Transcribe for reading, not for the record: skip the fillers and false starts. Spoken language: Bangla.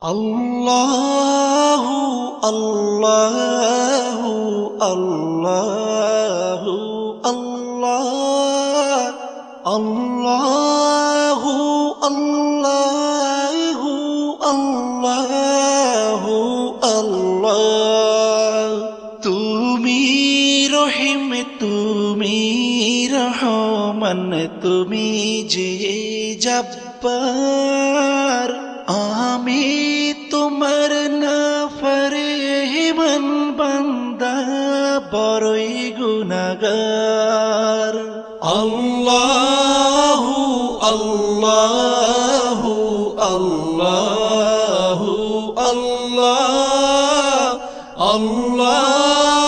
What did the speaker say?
আল্লাহু আল্লাহু আল্লাহু আল্লাহ আল্লাহু আল্লাহু আল্লাহু আল্লাহ তুমি রহিম তুমি রহমান তুমি যে জব্বার আমি তোমার নাফরমান বান্দা বড়ই গুনাহগার আল্লাহু আল্লাহু আল্লাহু আল্লাহ আল্লাহ